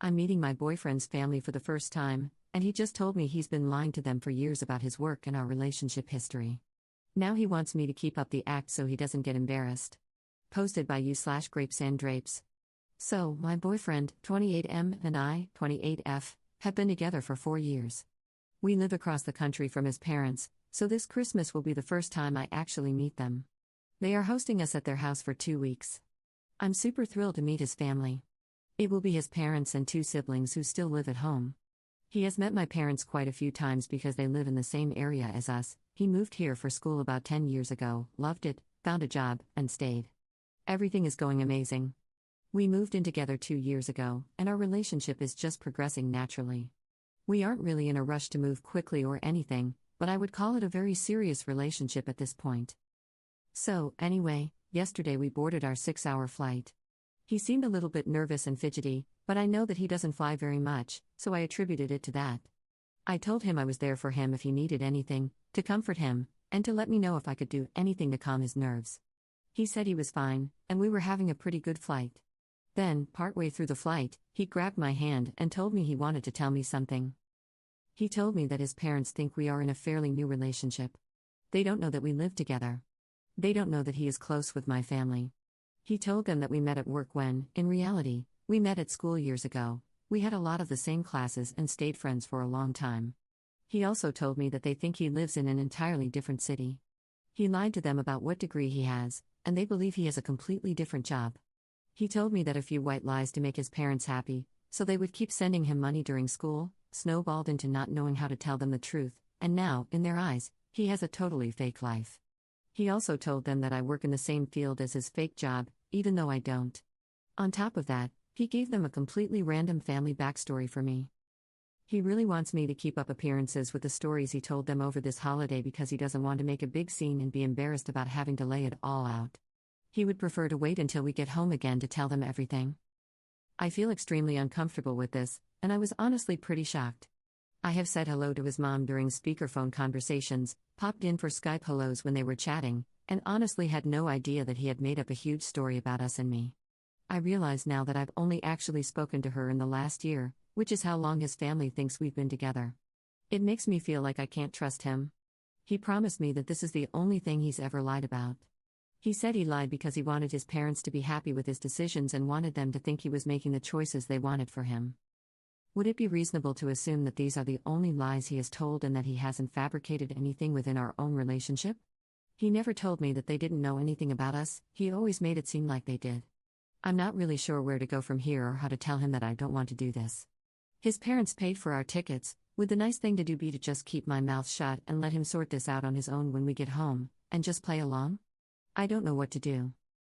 I'm meeting my boyfriend's family for the first time, and he just told me he's been lying to them for years about his work and our relationship history. Now he wants me to keep up the act so he doesn't get embarrassed. Posted by you/grapesanddrapes. So, my boyfriend, 28M, and I, 28F, have been together for 4 years. We live across the country from his parents, so this Christmas will be the first time I actually meet them. They are hosting us at their house for 2 weeks. I'm super thrilled to meet his family. It will be his parents and 2 siblings who still live at home. He has met my parents quite a few times because they live in the same area as us. He moved here for school about 10 years ago, loved it, found a job, and stayed. Everything is going amazing. We moved in together 2 years ago, and our relationship is just progressing naturally. We aren't really in a rush to move quickly or anything, but I would call it a very serious relationship at this point. So, anyway, yesterday we boarded our 6-hour flight. He seemed a little bit nervous and fidgety, but I know that he doesn't fly very much, so I attributed it to that. I told him I was there for him if he needed anything, to comfort him, and to let me know if I could do anything to calm his nerves. He said he was fine, and we were having a pretty good flight. Then, partway through the flight, he grabbed my hand and told me he wanted to tell me something. He told me that his parents think we are in a fairly new relationship. They don't know that we live together. They don't know that he is close with my family. He told them that we met at work when, in reality, we met at school years ago. We had a lot of the same classes and stayed friends for a long time. He also told me that they think he lives in an entirely different city. He lied to them about what degree he has, and they believe he has a completely different job. He told me that a few white lies to make his parents happy, so they would keep sending him money during school, snowballed into not knowing how to tell them the truth, and now, in their eyes, he has a totally fake life. He also told them that I work in the same field as his fake job, even though I don't. On top of that, he gave them a completely random family backstory for me. He really wants me to keep up appearances with the stories he told them over this holiday because he doesn't want to make a big scene and be embarrassed about having to lay it all out. He would prefer to wait until we get home again to tell them everything. I feel extremely uncomfortable with this, and I was honestly pretty shocked. I have said hello to his mom during speakerphone conversations, popped in for Skype hellos when they were chatting, and honestly had no idea that he had made up a huge story about us and me. I realize now that I've only actually spoken to her in the last year, which is how long his family thinks we've been together. It makes me feel like I can't trust him. He promised me that this is the only thing he's ever lied about. He said he lied because he wanted his parents to be happy with his decisions and wanted them to think he was making the choices they wanted for him. Would it be reasonable to assume that these are the only lies he has told and that he hasn't fabricated anything within our own relationship? He never told me that they didn't know anything about us, he always made it seem like they did. I'm not really sure where to go from here or how to tell him that I don't want to do this. His parents paid for our tickets. Would the nice thing to do be to just keep my mouth shut and let him sort this out on his own when we get home, and just play along? I don't know what to do.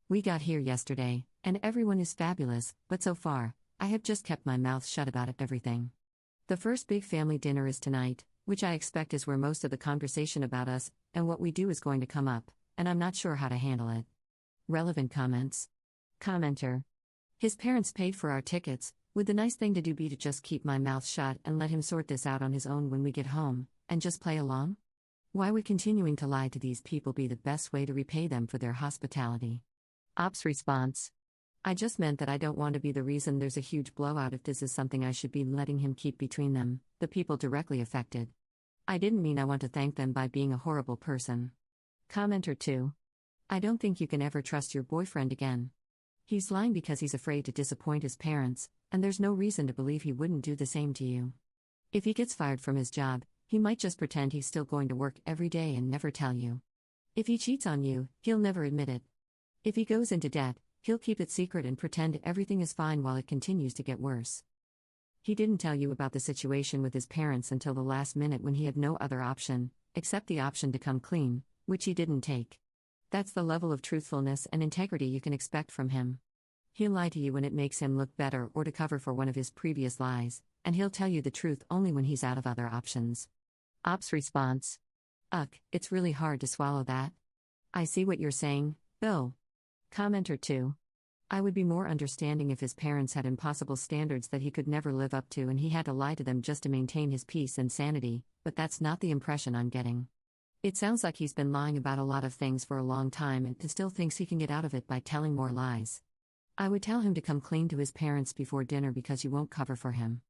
We got here yesterday, and everyone is fabulous, but so far, I have just kept my mouth shut about everything. The first big family dinner is tonight, which I expect is where most of the conversation about us and what we do is going to come up, and I'm not sure how to handle it. Relevant comments. Commenter. His parents paid for our tickets. Would the nice thing to do be to just keep my mouth shut and let him sort this out on his own when we get home, and just play along? Why would continuing to lie to these people be the best way to repay them for their hospitality? Ops response. I just meant that I don't want to be the reason there's a huge blowout if this is something I should be letting him keep between them, the people directly affected. I didn't mean I want to thank them by being a horrible person. Commenter 2. I don't think you can ever trust your boyfriend again. He's lying because he's afraid to disappoint his parents, and there's no reason to believe he wouldn't do the same to you. If he gets fired from his job, he might just pretend he's still going to work every day and never tell you. If he cheats on you, he'll never admit it. If he goes into debt, he'll keep it secret and pretend everything is fine while it continues to get worse. He didn't tell you about the situation with his parents until the last minute when he had no other option, except the option to come clean, which he didn't take. That's the level of truthfulness and integrity you can expect from him. He'll lie to you when it makes him look better or to cover for one of his previous lies, and he'll tell you the truth only when he's out of other options. Ops response. It's really hard to swallow that. I see what you're saying, though. Commenter 2. I would be more understanding if his parents had impossible standards that he could never live up to and he had to lie to them just to maintain his peace and sanity, but that's not the impression I'm getting. It sounds like he's been lying about a lot of things for a long time and still thinks he can get out of it by telling more lies. I would tell him to come clean to his parents before dinner because you won't cover for him.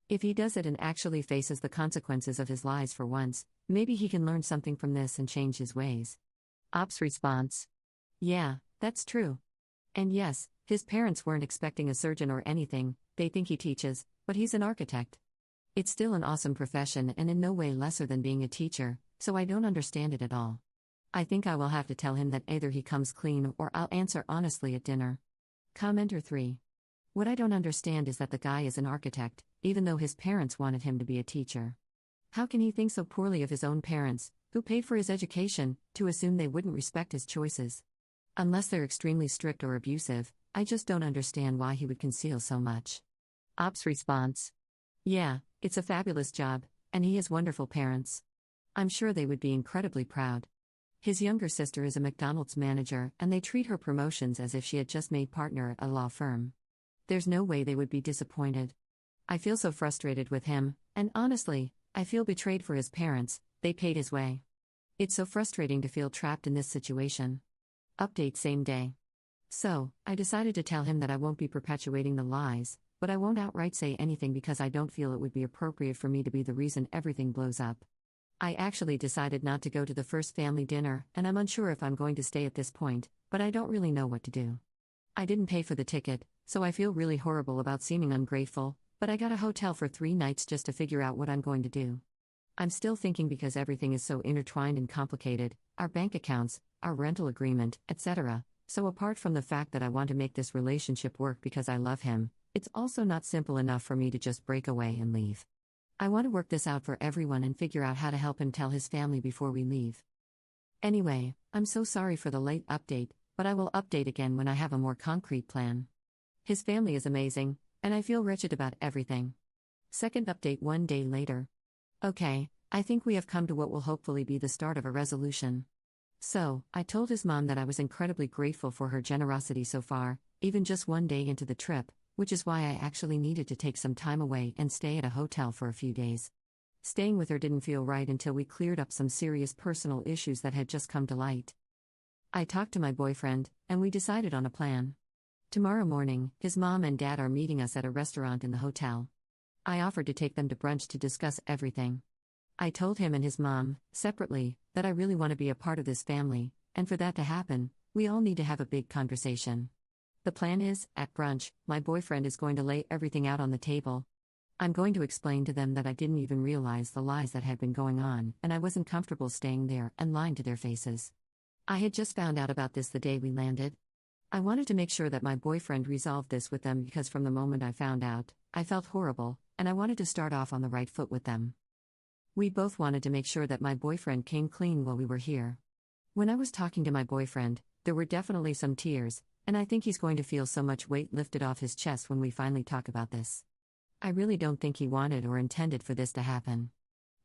If he does it and actually faces the consequences of his lies for once, maybe he can learn something from this and change his ways. Op's response: yeah, that's true. And yes, his parents weren't expecting a surgeon or anything, they think he teaches, but he's an architect. It's still an awesome profession and in no way lesser than being a teacher, so I don't understand it at all. I think I will have to tell him that either he comes clean or I'll answer honestly at dinner. Commenter 3. What I don't understand is that the guy is an architect, even though his parents wanted him to be a teacher. How can he think so poorly of his own parents, who paid for his education, to assume they wouldn't respect his choices? Unless they're extremely strict or abusive, I just don't understand why he would conceal so much. Op's response: yeah, it's a fabulous job, and he has wonderful parents. I'm sure they would be incredibly proud. His younger sister is a McDonald's manager, and they treat her promotions as if she had just made partner at a law firm. There's no way they would be disappointed. I feel so frustrated with him, and honestly, I feel betrayed for his parents, they paid his way. It's so frustrating to feel trapped in this situation. Update same day. So, I decided to tell him that I won't be perpetuating the lies, but I won't outright say anything because I don't feel it would be appropriate for me to be the reason everything blows up. I actually decided not to go to the first family dinner, and I'm unsure if I'm going to stay at this point, but I don't really know what to do. I didn't pay for the ticket, so I feel really horrible about seeming ungrateful, but I got a hotel for 3 nights just to figure out what I'm going to do. I'm still thinking because everything is so intertwined and complicated, our bank accounts, our rental agreement, etc. So apart from the fact that I want to make this relationship work because I love him, it's also not simple enough for me to just break away and leave. I want to work this out for everyone and figure out how to help him tell his family before we leave. Anyway, I'm so sorry for the late update, but I will update again when I have a more concrete plan. His family is amazing, and I feel wretched about everything. Second update 1 day later. Okay, I think we have come to what will hopefully be the start of a resolution. So, I told his mom that I was incredibly grateful for her generosity so far, even just 1 day into the trip, which is why I actually needed to take some time away and stay at a hotel for a few days. Staying with her didn't feel right until we cleared up some serious personal issues that had just come to light. I talked to my boyfriend, and we decided on a plan. Tomorrow morning, his mom and dad are meeting us at a restaurant in the hotel. I offered to take them to brunch to discuss everything. I told him and his mom, separately, that I really want to be a part of this family, and for that to happen, we all need to have a big conversation. The plan is, at brunch, my boyfriend is going to lay everything out on the table. I'm going to explain to them that I didn't even realize the lies that had been going on, and I wasn't comfortable staying there and lying to their faces. I had just found out about this the day we landed. I wanted to make sure that my boyfriend resolved this with them because from the moment I found out, I felt horrible, and I wanted to start off on the right foot with them. We both wanted to make sure that my boyfriend came clean while we were here. When I was talking to my boyfriend, there were definitely some tears, and I think he's going to feel so much weight lifted off his chest when we finally talk about this. I really don't think he wanted or intended for this to happen.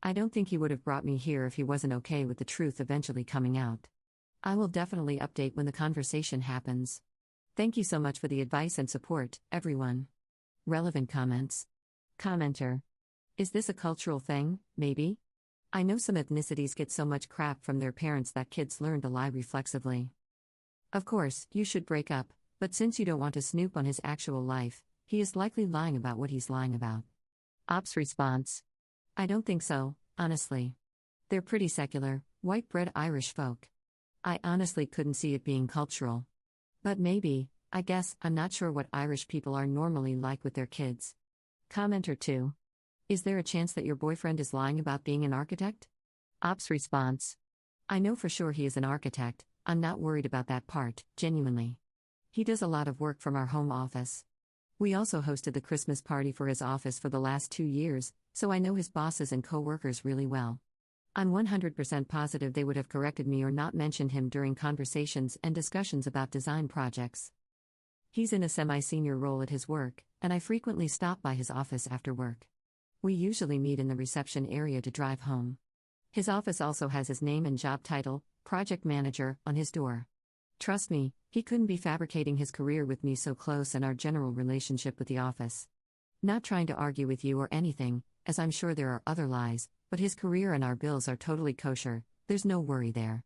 I don't think he would have brought me here if he wasn't okay with the truth eventually coming out. I will definitely update when the conversation happens. Thank you so much for the advice and support, everyone. Relevant comments. Commenter. Is this a cultural thing, maybe? I know some ethnicities get so much crap from their parents that kids learn to lie reflexively. Of course, you should break up, but since you don't want to snoop on his actual life, he is likely lying about what he's lying about. Op's response. I don't think so, honestly. They're pretty secular, white-bread Irish folk. I honestly couldn't see it being cultural. But maybe, I guess, I'm not sure what Irish people are normally like with their kids. Commenter 2. Is there a chance that your boyfriend is lying about being an architect? Op's response. I know for sure he is an architect, I'm not worried about that part, genuinely. He does a lot of work from our home office. We also hosted the Christmas party for his office for the last 2 years, so I know his bosses and co-workers really well. I'm 100% positive they would have corrected me or not mentioned him during conversations and discussions about design projects. He's in a semi-senior role at his work, and I frequently stop by his office after work. We usually meet in the reception area to drive home. His office also has his name and job title, Project Manager, on his door. Trust me, he couldn't be fabricating his career with me so close and our general relationship with the office. Not trying to argue with you or anything, as I'm sure there are other lies, but his career and our bills are totally kosher, there's no worry there.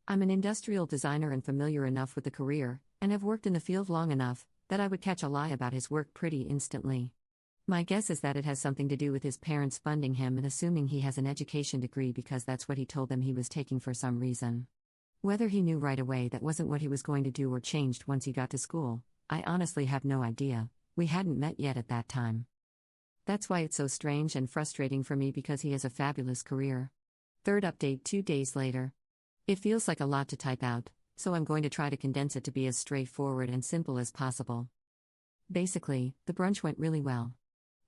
I'm an industrial designer and familiar enough with the career, and have worked in the field long enough, that I would catch a lie about his work pretty instantly. My guess is that it has something to do with his parents funding him and assuming he has an education degree because that's what he told them he was taking for some reason. Whether he knew right away that wasn't what he was going to do or changed once he got to school, I honestly have no idea. We hadn't met yet at that time. That's why it's so strange and frustrating for me because he has a fabulous career. Third update 2 days later. It feels like a lot to type out, so I'm going to try to condense it to be as straightforward and simple as possible. Basically, the brunch went really well.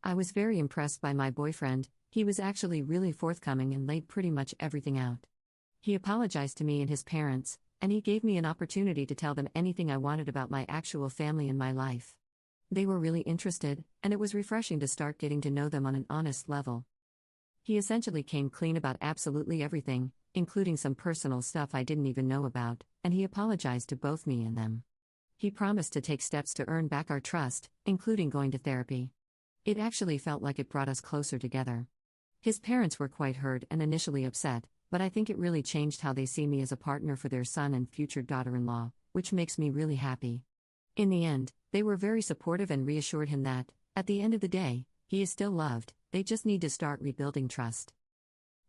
I was very impressed by my boyfriend. He was actually really forthcoming and laid pretty much everything out. He apologized to me and his parents, and he gave me an opportunity to tell them anything I wanted about my actual family and my life. They were really interested, and it was refreshing to start getting to know them on an honest level. He essentially came clean about absolutely everything, including some personal stuff I didn't even know about, and he apologized to both me and them. He promised to take steps to earn back our trust, including going to therapy. It actually felt like it brought us closer together. His parents were quite hurt and initially upset, but I think it really changed how they see me as a partner for their son and future daughter-in-law, which makes me really happy. In the end, they were very supportive and reassured him that, at the end of the day, he is still loved, they just need to start rebuilding trust.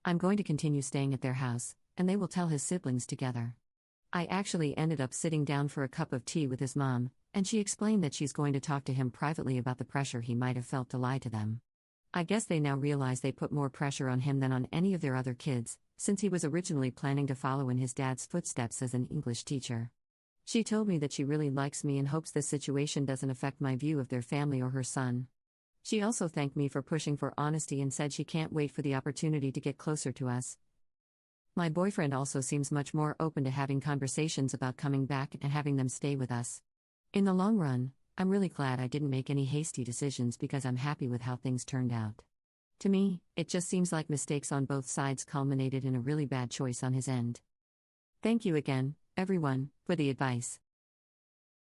I'm going to continue staying at their house, and they will tell his siblings together. I actually ended up sitting down for a cup of tea with his mom, and she explained that she's going to talk to him privately about the pressure he might have felt to lie to them. I guess they now realize they put more pressure on him than on any of their other kids, since he was originally planning to follow in his dad's footsteps as an English teacher. She told me that she really likes me and hopes this situation doesn't affect my view of their family or her son. She also thanked me for pushing for honesty and said she can't wait for the opportunity to get closer to us. My boyfriend also seems much more open to having conversations about coming back and having them stay with us. In the long run, I'm really glad I didn't make any hasty decisions because I'm happy with how things turned out. To me, it just seems like mistakes on both sides culminated in a really bad choice on his end. Thank you again, everyone, for the advice.